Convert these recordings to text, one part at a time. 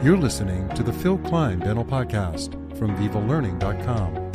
You're listening to the Phil Klein Dental Podcast from VivaLearning.com.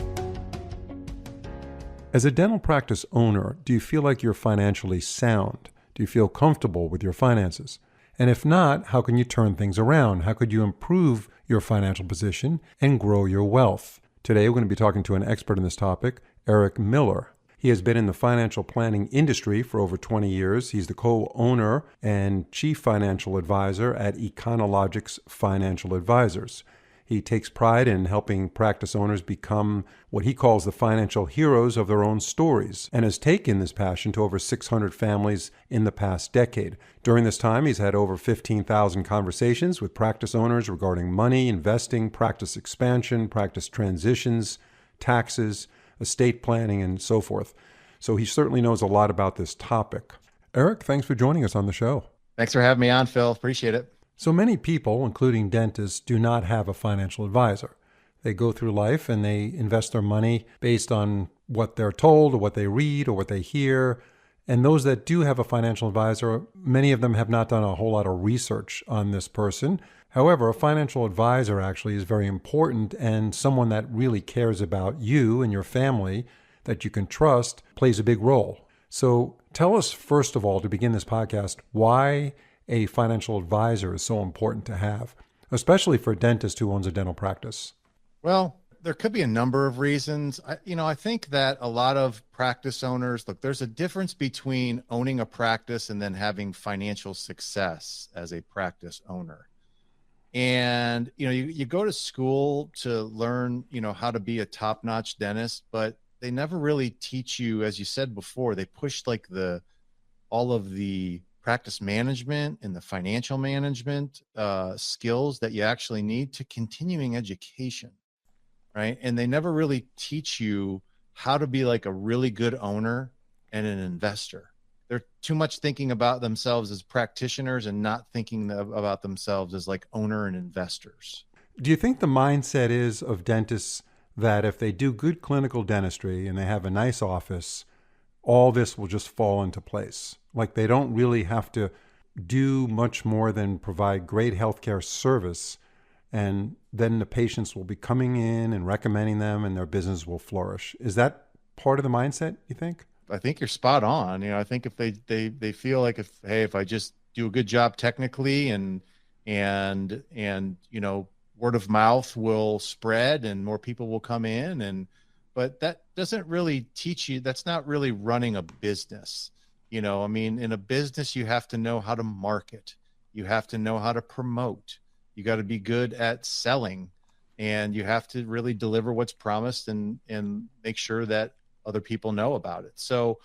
As a dental practice owner, do you feel like you're financially sound? Do you feel comfortable with your finances? And if not, how can you turn things around? How could you improve your financial position and grow your wealth? Today, we're going to be talking to an expert in this topic, Eric Miller. He has been in the financial planning industry for over 20 years. He's the co-owner and chief financial advisor at Econologics Financial Advisors. He takes pride in helping practice owners become what he calls the financial heroes of their own stories, and has taken this passion to over 600 families in the past decade. During this time, he's had over 15,000 conversations with practice owners regarding money, investing, practice expansion, practice transitions, taxes, estate planning, and so forth. So he certainly knows a lot about this topic. Eric, thanks for joining us on the show. Thanks for having me on, Phil. Appreciate it. So many people, including dentists, do not have a financial advisor. They go through life and they invest their money based on what they're told or what they read or what they hear. And those that do have a financial advisor, many of them have not done a whole lot of research on this person. However, a financial advisor actually is very important, and someone that really cares about you and your family that you can trust plays a big role. So tell us, first of all, to begin this podcast, why a financial advisor is so important to have, especially for a dentist who owns a dental practice. Well, there could be a number of reasons. I think that a lot of practice owners, look, there's a difference between owning a practice and then having financial success as a practice owner. And, you go to school to learn, how to be a top-notch dentist, but they never really teach you, as you said before, they push like all of the practice management and the financial management skills that you actually need to continuing education, right? And they never really teach you how to be like a really good owner and an investor. They're too much thinking about themselves as practitioners and not thinking about themselves as like owner and investors. Do you think the mindset is of dentists that if they do good clinical dentistry and they have a nice office, all this will just fall into place? Like they don't really have to do much more than provide great healthcare service, and then the patients will be coming in and recommending them and their business will flourish. Is that part of the mindset, you think? I think you're spot on. I think if they feel like if I just do a good job technically and word of mouth will spread and more people will come in, but that doesn't really teach you. That's not really running a business. In a business, you have to know how to market. You have to know how to promote. You got to be good at selling, and you have to really deliver what's promised and make sure that other people know about it. So,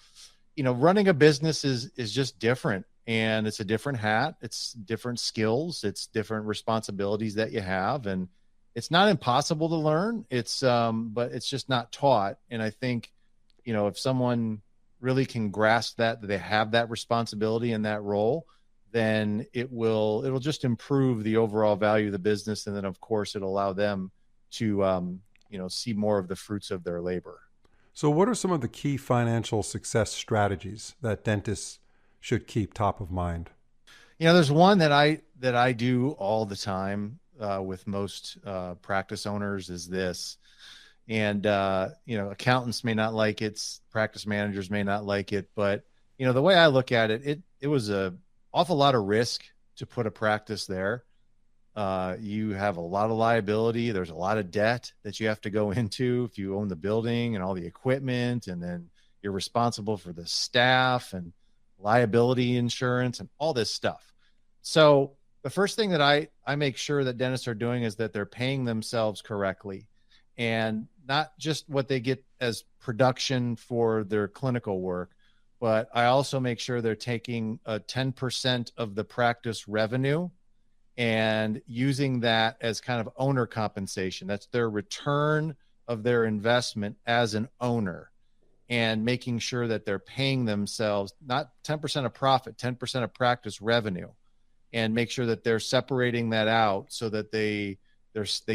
running a business is just different, and it's a different hat. It's different skills. It's different responsibilities that you have. And it's not impossible to learn. But it's just not taught. And I think, if someone really can grasp that they have that responsibility and that role, then it'll just improve the overall value of the business. And then of course it'll allow them to, see more of the fruits of their labor. So what are some of the key financial success strategies that dentists should keep top of mind? There's one that I do all the time with most practice owners is this. And, accountants may not like it, practice managers may not like it, but, the way I look at it, it was an awful lot of risk to put a practice there. You have a lot of liability. There's a lot of debt that you have to go into if you own the building and all the equipment, and then you're responsible for the staff and liability insurance and all this stuff. So the first thing that I make sure that dentists are doing is that they're paying themselves correctly, and not just what they get as production for their clinical work, but I also make sure they're taking 10% of the practice revenue and using that as kind of owner compensation. That's their return of their investment as an owner, and making sure that they're paying themselves not 10% of profit, 10% of practice revenue, and make sure that they're separating that out so that they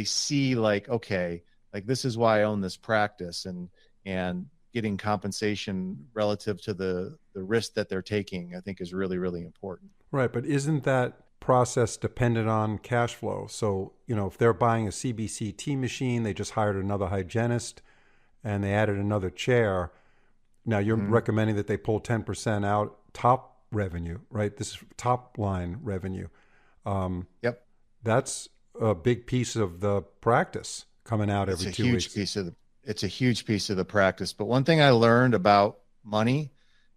see like, okay, like this is why I own this practice, and getting compensation relative to the risk that they're taking, I think is really, really important. Right. But isn't that process dependent on cash flow. So, if they're buying a CBCT machine, they just hired another hygienist and they added another chair. Now you're Mhm. recommending that they pull 10% out top revenue, right? This is top line revenue. Um, Yep. that's a big piece of the practice coming out It's every a two huge weeks. piece of the it's a huge piece of the practice. But one thing I learned about money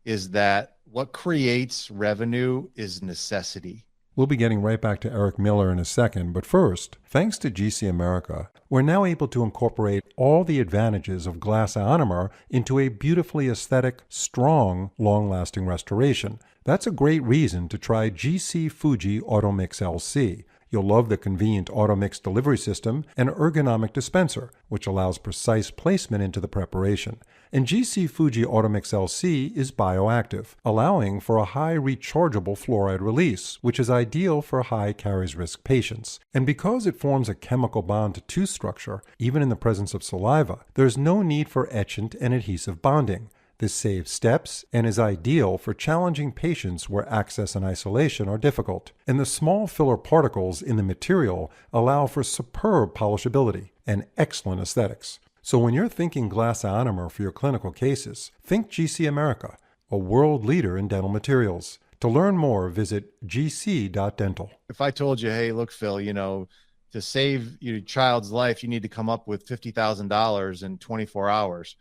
is that what creates revenue is necessity. We'll be getting right back to Eric Miller in a second, but first, thanks to GC America, we're now able to incorporate all the advantages of glass ionomer into a beautifully aesthetic, strong, long-lasting restoration. That's a great reason to try GC Fuji Automix LC. You'll love the convenient Automix delivery system and ergonomic dispenser, which allows precise placement into the preparation. And GC Fuji Automix LC is bioactive, allowing for a high rechargeable fluoride release, which is ideal for high caries risk patients. And because it forms a chemical bond to tooth structure, even in the presence of saliva, there's no need for etchant and adhesive bonding. This saves steps and is ideal for challenging patients where access and isolation are difficult. And the small filler particles in the material allow for superb polishability and excellent aesthetics. So when you're thinking glass ionomer for your clinical cases, think GC America, a world leader in dental materials. To learn more, visit gc.dental. If I told you, hey, look, Phil, to save your child's life, you need to come up with $50,000 in 24 hours.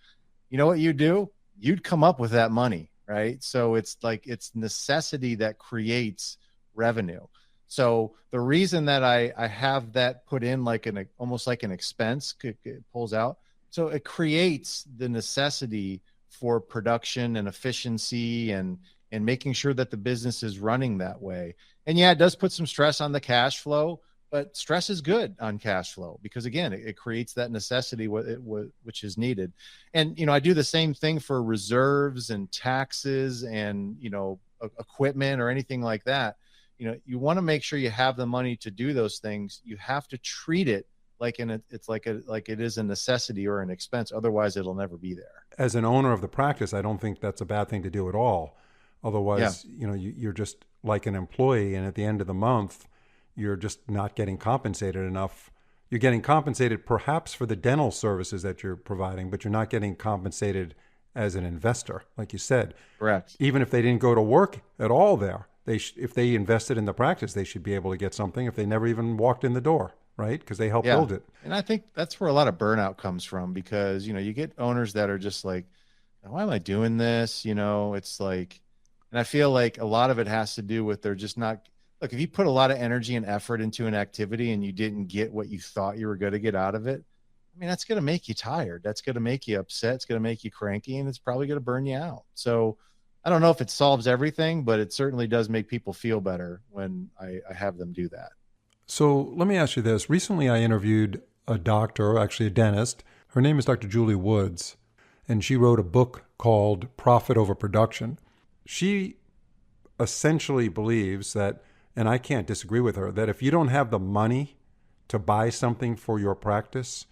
You know what you do? You'd come up with that money, right? So it's like it's necessity that creates revenue. So the reason that I have that put in like almost like an expense, it pulls out. So it creates the necessity for production and efficiency and making sure that the business is running that way. And yeah, it does put some stress on the cash flow, but stress is good on cash flow because again, it creates that necessity which is needed. And I do the same thing for reserves and taxes and equipment or anything like that. You want to make sure you have the money to do those things. You have to treat it like it's like it is a necessity or an expense. Otherwise, it'll never be there. As an owner of the practice, I don't think that's a bad thing to do at all. Yeah, Otherwise, you're just like an employee, and at the end of the month, you're just not getting compensated enough. You're getting compensated perhaps for the dental services that you're providing, but you're not getting compensated as an investor, like you said. correct. Even if they didn't go to work at all there, if they invested in the practice, they should be able to get something if they never even walked in the door, right? Because they helped Yeah. build it. And I think that's where a lot of burnout comes from because, you get owners that are just like, why am I doing this? It's like, and I feel like a lot of it has to do with they're just not, look, if you put a lot of energy and effort into an activity and you didn't get what you thought you were going to get out of it, I mean, that's going to make you tired. That's going to make you upset. It's going to make you cranky and it's probably going to burn you out. So I don't know if it solves everything, but it certainly does make people feel better when I have them do that. So let me ask you this. Recently, I interviewed a doctor, actually a dentist. Her name is Dr. Julie Woods, and she wrote a book called Profit Over Production. She essentially believes that, and I can't disagree with her, that if you don't have the money to buy something for your practice,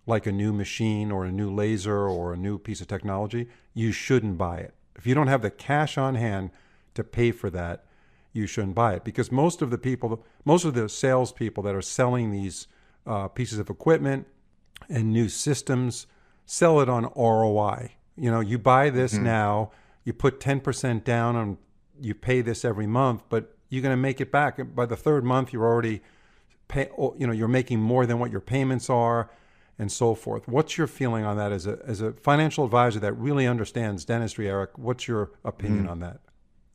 like a new machine or a new laser or a new piece of technology, you shouldn't buy it. If you don't have the cash on hand to pay for that, you shouldn't buy it. Because most of the salespeople that are selling these pieces of equipment and new systems sell it on ROI. You buy this Mm-hmm. now, you put 10% down and you pay this every month, but you're going to make it back. By the third month, you're already you're making more than what your payments are and so forth. What's your feeling on that as a financial advisor that really understands dentistry, Eric? What's your opinion on that?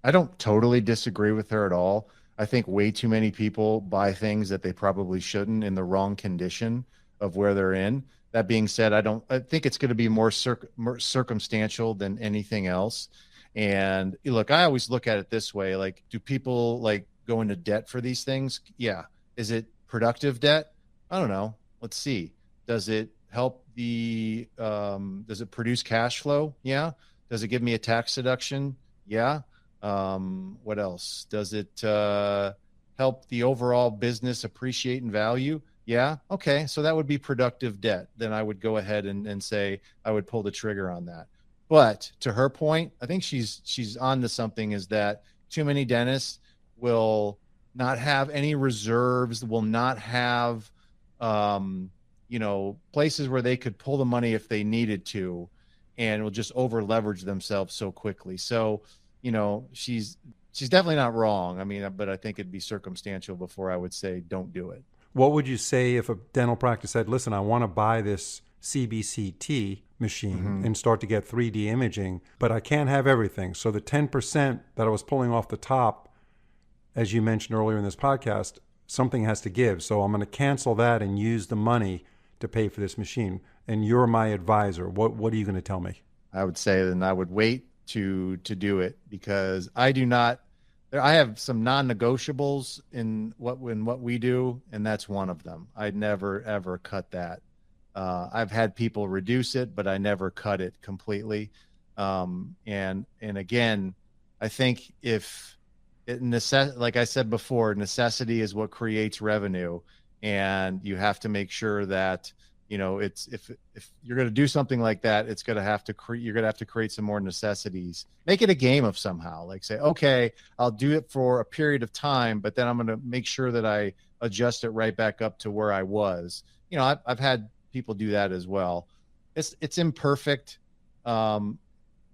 I don't totally disagree with her at all. I think way too many people buy things that they probably shouldn't in the wrong condition of where they're in. That being said, I think it's going to be more circumstantial than anything else. And look, I always look at it this way. Like, do people like go into debt for these things? Yeah. Is it productive debt? I don't know. Let's see. Does it help does it produce cash flow? Yeah. Does it give me a tax deduction? Yeah. What else? Does it help the overall business appreciate in value? Yeah. Okay. So that would be productive debt. Then I would go ahead and say I would pull the trigger on that. But to her point, I think she's on to something is that too many dentists will not have any reserves, will not have, places where they could pull the money if they needed to, and will just over leverage themselves so quickly. So, she's definitely not wrong. I mean, but I think it'd be circumstantial before I would say don't do it. What would you say if a dental practice said, listen, I want to buy this CBCT machine Mm-hmm. and start to get 3D imaging, but I can't have everything. So the 10% that I was pulling off the top, as you mentioned earlier in this podcast, something has to give. So I'm going to cancel that and use the money to pay for this machine. And you're my advisor. What are you going to tell me? I would say then I would wait to do it, because I do not. I have some non-negotiables in what we do, and that's one of them. I'd never ever cut that. I've had people reduce it, but I never cut it completely. And again, I think if like I said before, necessity is what creates revenue, and you have to make sure that it's if you're going to do something like that, it's going to have to you're going to have to create some more necessities. Make it a game of somehow, like say, okay, I'll do it for a period of time, but then I'm going to make sure that I adjust it right back up to where I was. I've had people do that as well. It's imperfect, but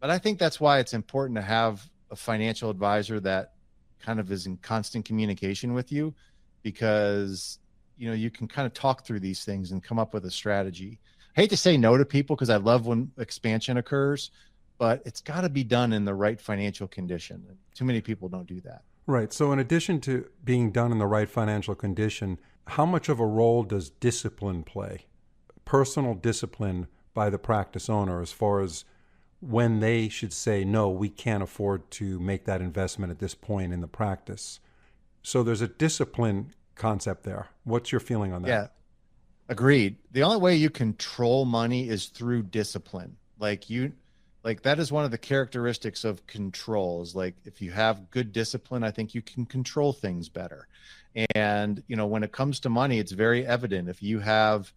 I think that's why it's important to have a financial advisor that kind of is in constant communication with you, because you can kind of talk through these things and come up with a strategy. I hate to say no to people, because I love when expansion occurs, but it's got to be done in the right financial condition. Too many people don't do that. Right. So, in addition to being done in the right financial condition, how much of a role does discipline play? Personal discipline by the practice owner, as far as when they should say, no, we can't afford to make that investment at this point in the practice. So, there's a discipline concept there. What's your feeling on that? Yeah, agreed. The only way you control money is through discipline. Like that is one of the characteristics of controls. Like if you have good discipline, I think you can control things better. And, when it comes to money, it's very evident. If you have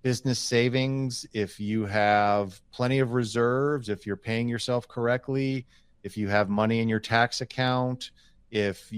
business savings, if you have plenty of reserves, if you're paying yourself correctly, if you have money in your tax account, if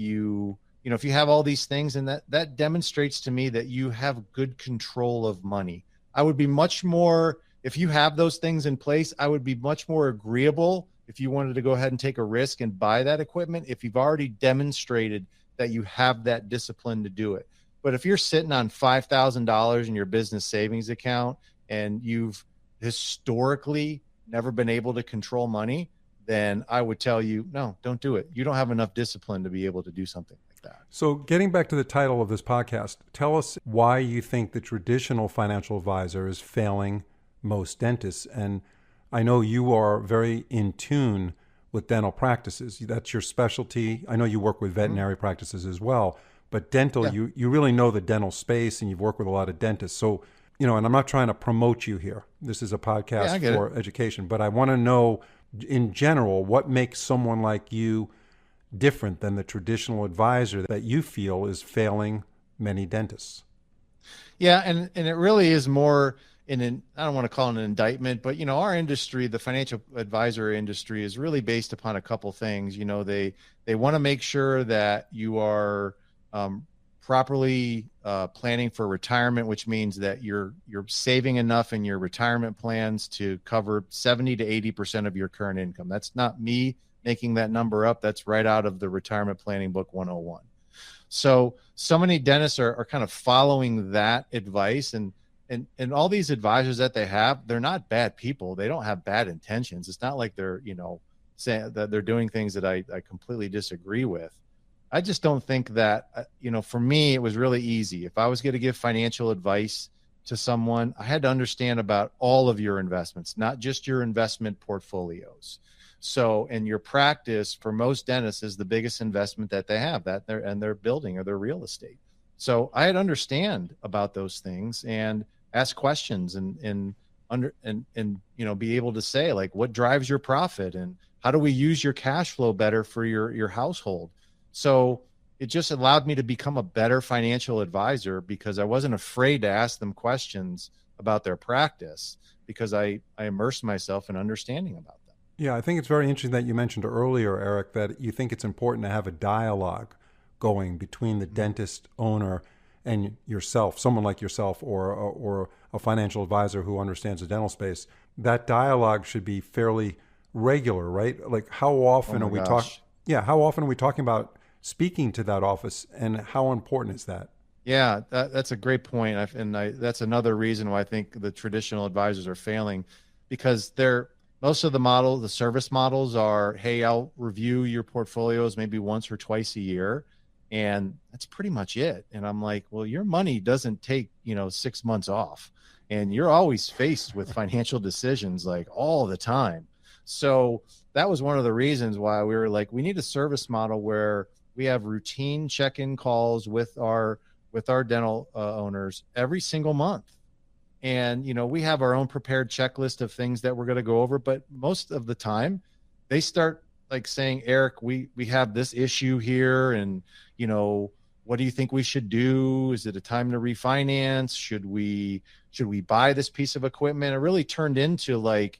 if you have all these things, and that demonstrates to me that you have good control of money. I would be much more, if you have those things in place, I would be much more agreeable if you wanted to go ahead and take a risk and buy that equipment, if you've already demonstrated that you have that discipline to do it. But if you're sitting on $5,000 in your business savings account and you've historically never been able to control money, then I would tell you, no, don't do it. You don't have enough discipline to be able to do something like that. So, getting back to the title of this podcast, tell us why you think the traditional financial advisor is failing most dentists. And I know you are very in tune with dental practices. That's your specialty. I know you work with veterinary practices as well, but dental, Yeah. you really know the dental space, and you've worked with a lot of dentists. So, and I'm not trying to promote you here. This is a Yeah, I podcast get for it. education, but I want to know in general what makes someone like you different than the traditional advisor that you feel is failing many dentists. Yeah, and it really is more I don't want to call it an indictment, but our industry, the financial advisor industry, is really based upon a couple things. They want to make sure that you are properly planning for retirement, which means that you're saving enough in your retirement plans to cover 70 to 80% of your current income. That's not me making that number up. That's right out of the Retirement Planning Book 101. So many dentists are kind of following that advice, and all these advisors that they have, they're not bad people. They don't have bad intentions. It's not like they're, saying that they're doing things that I completely disagree with. I just don't think that, for me, it was really easy. If I was going to give financial advice to someone, I had to understand about all of your investments, not just your investment portfolios. So, in your practice, for most dentists, is the biggest investment that they have, that their building or their real estate. So I had to understand about those things and ask questions and be able to say, like, what drives your profit and how do we use your cash flow better for your household. So it just allowed me to become a better financial advisor, because I wasn't afraid to ask them questions about their practice, because I immersed myself in understanding about them. Yeah, I think it's very interesting that you mentioned earlier, Eric, that you think it's important to have a dialogue going between the dentist owner and yourself, someone like yourself, or a financial advisor who understands the dental space, that dialogue should be fairly regular, right? Like how often Oh are my we talking? gosh. Yeah, how often are we talking about speaking to that office, and how important is that? Yeah, that's a great point. That's another reason why I think the traditional advisors are failing, because most of the service models are, hey, I'll review your portfolios maybe once or twice a year, and that's pretty much it. And I'm like, well, your money doesn't take 6 months off, and you're always faced with financial decisions like all the time. So that was one of the reasons why we were like, we need a service model where we have routine check-in calls with our dental owners every single month. And, we have our own prepared checklist of things that we're going to go over. But most of the time, they start like saying, Eric, we have this issue here. And, what do you think we should do? Is it a time to refinance? Should we buy this piece of equipment? It really turned into like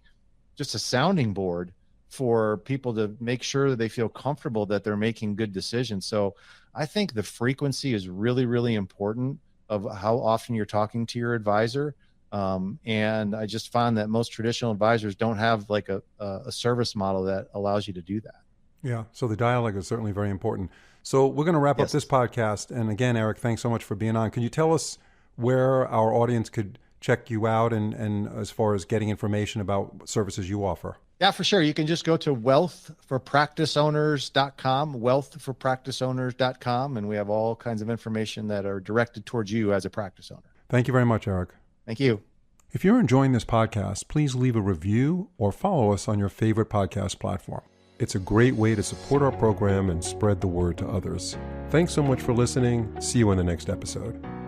just a sounding board for people to make sure that they feel comfortable that they're making good decisions. So I think the frequency is really, really important of how often you're talking to your advisor. And I just found that most traditional advisors don't have like a service model that allows you to do that. Yeah, so the dialogue is certainly very important. So we're going to wrap up this podcast. And again, Eric, thanks so much for being on. Can you tell us where our audience could check you out and as far as getting information about services you offer? Yeah, for sure. You can just go to wealthforpracticeowners.com, wealthforpracticeowners.com, and we have all kinds of information that are directed towards you as a practice owner. Thank you very much, Eric. Thank you. If you're enjoying this podcast, please leave a review or follow us on your favorite podcast platform. It's a great way to support our program and spread the word to others. Thanks so much for listening. See you in the next episode.